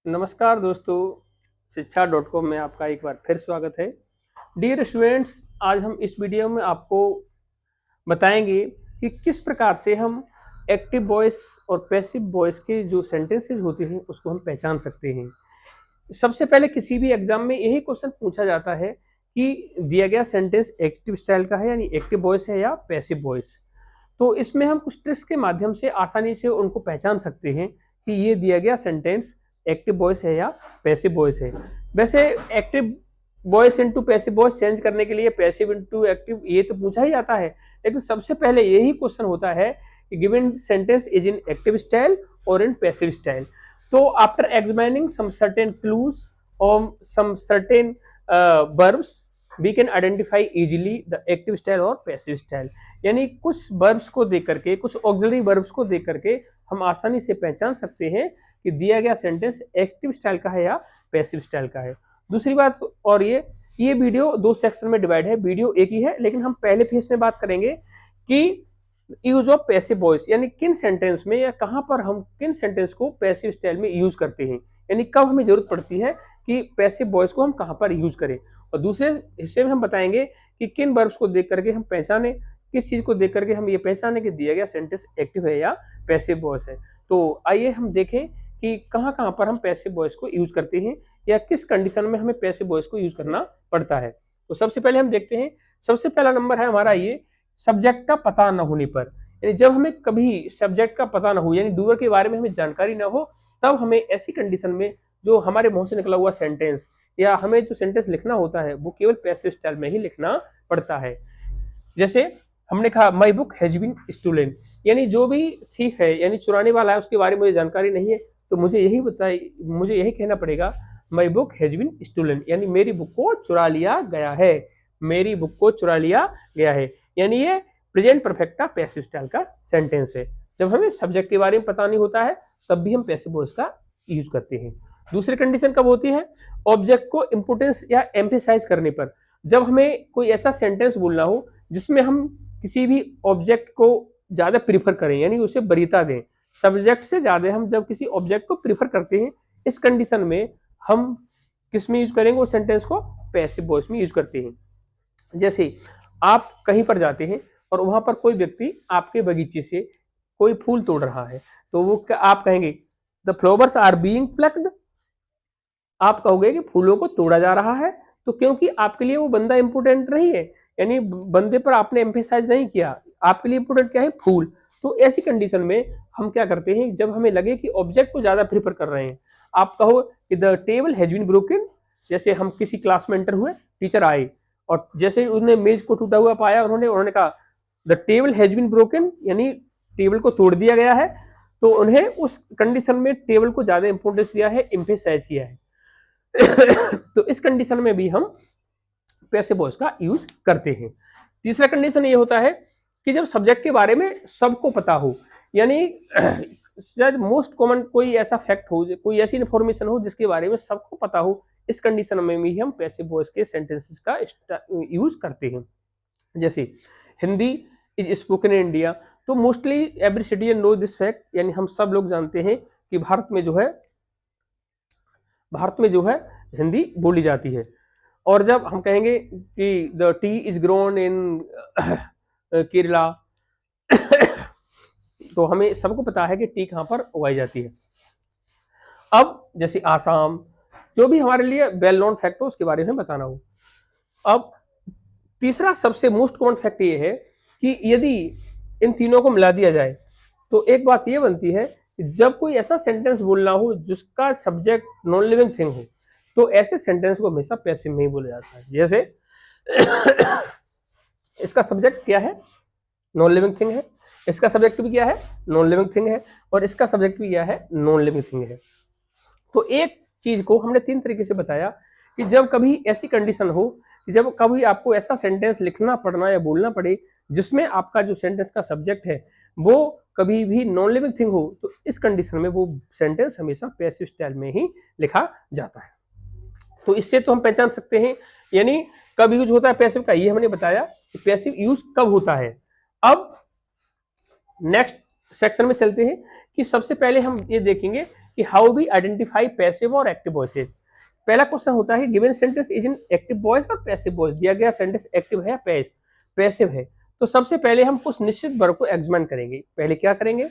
नमस्कार दोस्तों, शिक्षा.com में आपका एक बार फिर स्वागत है। डियर स्टूडेंट्स, आज हम इस वीडियो में आपको बताएंगे कि किस प्रकार से हम एक्टिव वॉइस और पैसिव वॉइस के जो सेंटेंसेस होते हैं उसको हम पहचान सकते हैं। सबसे पहले किसी भी एग्जाम में यही क्वेश्चन पूछा जाता है कि दिया गया सेंटेंस एक्टिव स्टाइल का है यानी एक्टिव वॉइस है या पैसिव वॉइस। तो इसमें हम कुछ ट्रिक्स के माध्यम से आसानी से उनको पहचान सकते हैं कि ये दिया गया सेंटेंस एक्टिव वॉइस है या पैसिव वॉइस है। वैसे active voice into passive voice change करने के लिए पैसिव इनटू एक्टिव ये तो पूछा ही जाता है, लेकिन सबसे पहले यही क्वेश्चन होता है कि given sentence is in active style और इन पैसिव स्टाइल। तो after examining some certain clues और some certain verbs we can identify easily the active style और passive style। यानी कुछ verbs को देख करके, कुछ auxiliary verbs को देख करके हम आसानी से पहचान सकते हैं कि दिया गया सेंटेंस एक्टिव स्टाइल का है या पैसिव स्टाइल का है। दूसरी बात, और ये वीडियो दो सेक्शन में डिवाइड है, वीडियो एक ही है, लेकिन हम पहले फेज में बात करेंगे कि यूज ऑफ पैसिव वॉइस यानी किन सेंटेंस में या कहां पर हम किन सेंटेंस को पैसिव स्टाइल में यूज करते हैं, यानी कब हमें जरूरत पड़ती है कि पैसिव वॉइस को हम कहां पर यूज करें। और दूसरे हिस्से में हम बताएंगे कि किन वर्ब्स को देख करके हम पहचाने, किस चीज को देख करके हम ये पहचाने कि दिया गया सेंटेंस एक्टिव है या पैसिव वॉइस है। तो आइए हम देखें कि कहां कहां पर हम पैसिव वॉइस को यूज करते हैं या किस कंडीशन में हमें पैसिव वॉइस को यूज करना पड़ता है। तो सबसे पहले हम देखते हैं, सबसे पहला नंबर है हमारा ये सब्जेक्ट का पता न होने पर। यानी जब हमें कभी सब्जेक्ट का पता ना हो यानी डूअर के बारे में हमें जानकारी ना हो, तब हमें ऐसी कंडीशन में जो हमारे मुंह से निकला हुआ सेंटेंस या हमें जो सेंटेंस लिखना होता है वो केवल पैसिव स्टाइल में ही लिखना पड़ता है। जैसे हमने कहा my book has been stolen, यानी जो भी थीफ है यानी चुराने वाला है उसके बारे में मुझे जानकारी नहीं है, तो मुझे यही कहना पड़ेगा my book has been stolen, यानी मेरी बुक को चुरा लिया गया है, मेरी बुक को चुरा लिया गया है। यानी ये प्रेजेंट परफेक्ट का पैसिव स्टाइल का सेंटेंस है। जब हमें सब्जेक्ट के बारे में पता नहीं होता है तब भी हम पैसिव वॉइस का यूज करते हैं। दूसरी कंडीशन कब होती है, ऑब्जेक्ट को इंपोर्टेंस या एम्फेसाइज करने पर। जब हमें कोई ऐसा सेंटेंस बोलना हो जिसमें हम किसी भी ऑब्जेक्ट को ज्यादा प्रीफर करें यानी उसे वरीयता दें, सब्जेक्ट से ज्यादा हम जब किसी ऑब्जेक्ट को प्रीफर करते हैं, इस कंडीशन में हम किस में यूज करेंगे, उस सेंटेंस को पैसिव वॉइस में यूज करते हैं। जैसे आप कहीं पर जाते हैं और वहां पर कोई व्यक्ति आपके बगीचे से कोई फूल तोड़ रहा है, तो वो आप कहेंगे the flowers are being plucked, आप कहोगे कि फूलों को तोड़ा जा रहा है। तो क्योंकि आपके लिए वो बंदा इंपोर्टेंट नहीं है, यानी बंदे पर आपने एम्फेसाइज नहीं किया, आपके लिए इंपोर्टेंट क्या है, फूल। तो ऐसी कंडीशन में हम क्या करते हैं, जब हमें लगे कि ऑब्जेक्ट को ज्यादा प्रीफर कर रहे हैं, आप कहो कि the table has been broken. जैसे हम किसी क्लास में एंटर हुए, टीचर आए और जैसे उन्होंने मेज को टूटा हुआ पाया, उन्होंने कहा the table has been broken, यानी टेबल को तोड़ दिया गया है। तो उन्हें उस कंडीशन में टेबल को ज्यादा इंपोर्टेंस दिया है, एम्फेसाइज किया है। तो इस कंडीशन में भी हम पैसिव वॉइस का यूज करते हैं। तीसरा कंडीशन ये होता है कि जब सब्जेक्ट के बारे में सबको पता हो, यानी शायद मोस्ट कॉमन कोई ऐसा फैक्ट हो, कोई ऐसी इंफॉर्मेशन हो जिसके बारे में सबको पता हो, इस कंडीशन में भी हम पैसिव वॉइस के सेंटेंसेस का यूज करते हैं। जैसे Hindi is spoken in India, तो mostly every citizen know this fact, यानी हम सब लोग जानते हैं कि भारत में जो है हिंदी बोली जाती है। और जब हम कहेंगे कि the T is grown in Kerala, तो हमें सबको पता है कि टी कहां पर उगाई जाती है। अब जैसे आसाम, जो भी हमारे लिए वेल नोन फैक्ट हो उसके बारे में बताना हो। अब तीसरा सबसे मोस्ट कॉमन फैक्ट ये है कि यदि इन तीनों को मिला दिया जाए तो एक बात ये बनती है कि जब कोई ऐसा सेंटेंस बोलना हो जिसका सब्जेक्ट नॉन लिविंग थिंग हो, तो ऐसे सेंटेंस को हमेशा पैसिव में ही बोला जाता है। जैसे इसका सब्जेक्ट क्या है, नॉन लिविंग थिंग है, इसका सब्जेक्ट भी क्या है, नॉन लिविंग थिंग है, और इसका सब्जेक्ट भी क्या है, नॉन लिविंग थिंग है। तो एक चीज को हमने तीन तरीके से बताया कि जब कभी ऐसी कंडीशन हो कि जब कभी आपको ऐसा सेंटेंस लिखना पड़ना या बोलना पड़े जिसमें आपका जो सेंटेंस का सब्जेक्ट है वो कभी भी नॉन लिविंग थिंग हो, तो इस कंडीशन में वो सेंटेंस हमेशा पैसिव स्टाइल में ही लिखा जाता है। तो इससे तो हम पहचान सकते हैं, यानी कब यूज होता है पैसिव का, ये हमने बताया कि पैसिव यूज कब होता है। अब नेक्स्ट सेक्शन में चलते हैं कि सबसे पहले हम ये देखेंगे कि हाउ वी आइडेंटिफाई पैसिव और एक्टिव वॉइसेस। पहला क्वेश्चन होता है given sentence is in active voice और पैसिव वॉइस, दिया गया सेंटेंस एक्टिव है या पैसिव है। तो सबसे पहले हम कुछ निश्चित वर्ब को एग्जामिन करेंगे। पहले क्या करेंगे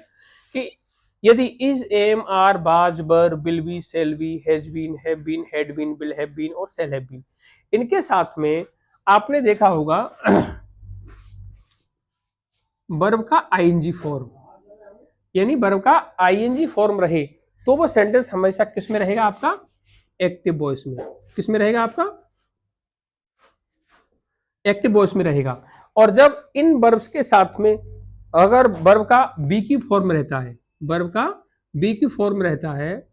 कि यदि is, M, are, was, were, will be, shall be, has been, have been, had been, will have been और शेल हैव बीन, इनके साथ में आपने देखा होगा वर्ब का आईएनजी फॉर्म, यानी वर्ब का आईएनजी फॉर्म रहे तो वो सेंटेंस हमेशा किस में रहेगा आपका, एक्टिव वॉइस में। किस में रहेगा आपका, एक्टिव वॉइस में रहेगा। और जब इन वर्ब्स के साथ में अगर वर्ब का बी की फॉर्म रहता है, वर्ब का बी की फॉर्म रहता है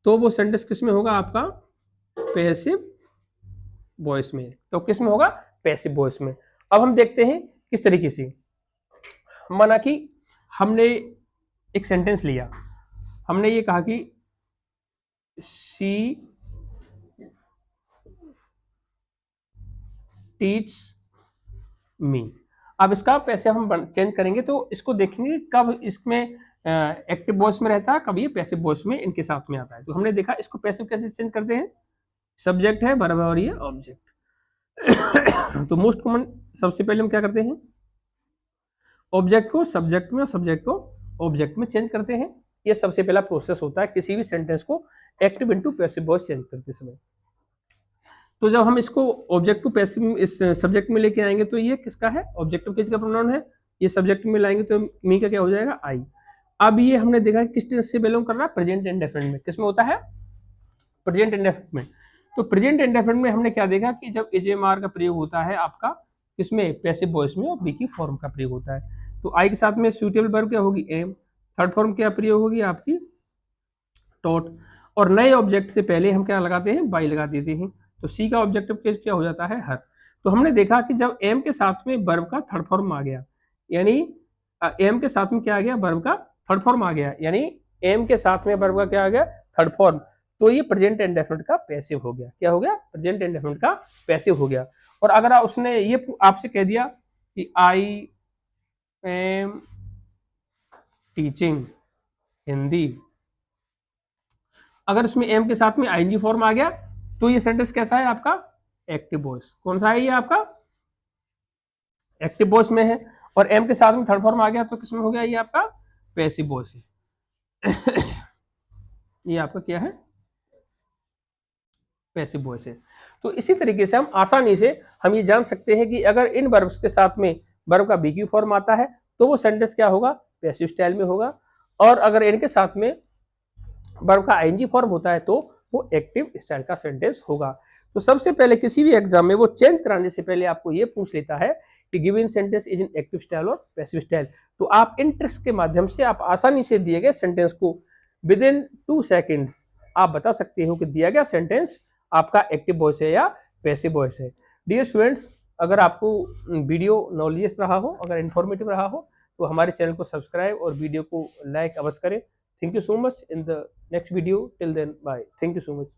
तो वो सेंटेंस किस में होगा आपका, पैसिव वॉइस में। तो किस में होगा, पैसिव वॉइस में। अब हम देखते हैं किस तरीके से। माना कि हमने एक सेंटेंस लिया, हमने ये कहा कि शी टीच मी। अब इसका पैसे हम चेंज करेंगे तो इसको देखेंगे कब इसमें एक्टिव वॉइस में रहता है, कब ये पैसिव वॉइस में इनके साथ में आता है। तो हमने देखा इसको पैसिव कैसे चेंज करते हैं, सब्जेक्ट है, वर्ब है और ये ऑब्जेक्ट। तो मोस्ट कॉमन सबसे पहले हम क्या करते हैं, ऑब्जेक्ट को सब्जेक्ट में और सब्जेक्ट को ऑब्जेक्ट में चेंज करते हैं। ये सबसे पहला प्रोसेस होता है किसी भी सेंटेंस को active into passive voice change करते समय। तो जब हम इसको ऑब्जेक्ट टू पैसिव इस सब्जेक्ट में लेके आएंगे तो ये किसका है, ऑब्जेक्टिव किस का प्रोनाउन है, ये सब्जेक्ट में लाएंगे तो मी का क्या हो जाएगा, आई। अब ये हमने देखा किस टेंस से बिलोंग कर रहा है, प्रेजेंट इंडेफिनिट में। किस में होता है, प्रेजेंट इंडेफिनिट में। तो प्रेजेंट इंडेफिनिट में हमने क्या देखा कि जब एजेएमआर का प्रयोग होता है आपका किसमें, पैसिव वॉइस में, और बी की फॉर्म का प्रयोग होता है। तो आई के साथ में सूटेबल वर्ब क्या होगी, एम। थर्ड फॉर्म क्या प्रयोग होगी आपकी, टॉट। और नए ऑब्जेक्ट से पहले हम क्या लगाते हैं, बाई लगा देते हैं। तो सी का ऑब्जेक्टिव केस क्या हो जाता है, हर। तो हमने देखा कि जब एम के साथ में वर्ब का थर्ड फॉर्म आ गया, यानी एम के साथ में क्या आ गया, वर्ब का थर्ड फॉर्म आ गया, यानी एम के साथ में वर्ब का क्या आ गया, थर्ड फॉर्म। तो ये प्रेजेंट इंडेफिनिट का पैसिव हो गया। क्या हो गया, प्रेजेंट इंडेफिनिट का पैसिव हो गया। और अगर उसने ये आपसे कह दिया कि आई एम टीचिंग हिंदी, अगर उसमें एम के साथ में आईएनजी फॉर्म आ गया तो ये सेंटेंस कैसा है आपका, एक्टिव वॉइस। कौन सा है ये आपका, एक्टिव वॉइस में है। और एम के साथ में थर्ड फॉर्म आ गया तो किसमें हो गया, ये आपका पैसिव वॉइस है। ये आपका क्या है, पैसिव वॉइस है। तो इसी तरीके से हम आसानी से हम ये जान सकते हैं कि अगर इन वर्ब्स के साथ में वर्ब का बीक्यू फॉर्म आता है तो वो सेंटेंस क्या होगा, पैसिव स्टाइल में होगा। और अगर इनके साथ में वर्ब का आईएनजी फॉर्म होता है तो वो एक्टिव स्टाइल का सेंटेंस होगा। तो सबसे पहले किसी भी एग्जाम में वो चेंज कराने से पहले आपको ये पूछ लेता है कि given sentence is in active style और पैसिव स्टाइल। तो आप इन ट्रिक्स के माध्यम से आप आसानी से दिए गए सेंटेंस को विद इन 2 सेकेंड्स आप बता सकते हो कि दिया गया सेंटेंस आपका एक्टिव वॉइस है या पैसिव वॉइस है। डियर स्टूडेंट्स, अगर आपको वीडियो नॉलेजियस रहा हो, अगर इन्फॉर्मेटिव रहा हो तो हमारे चैनल को सब्सक्राइब और वीडियो को लाइक अवश्य करें। Thank you so much. In the next video, till then, bye. Thank you so much.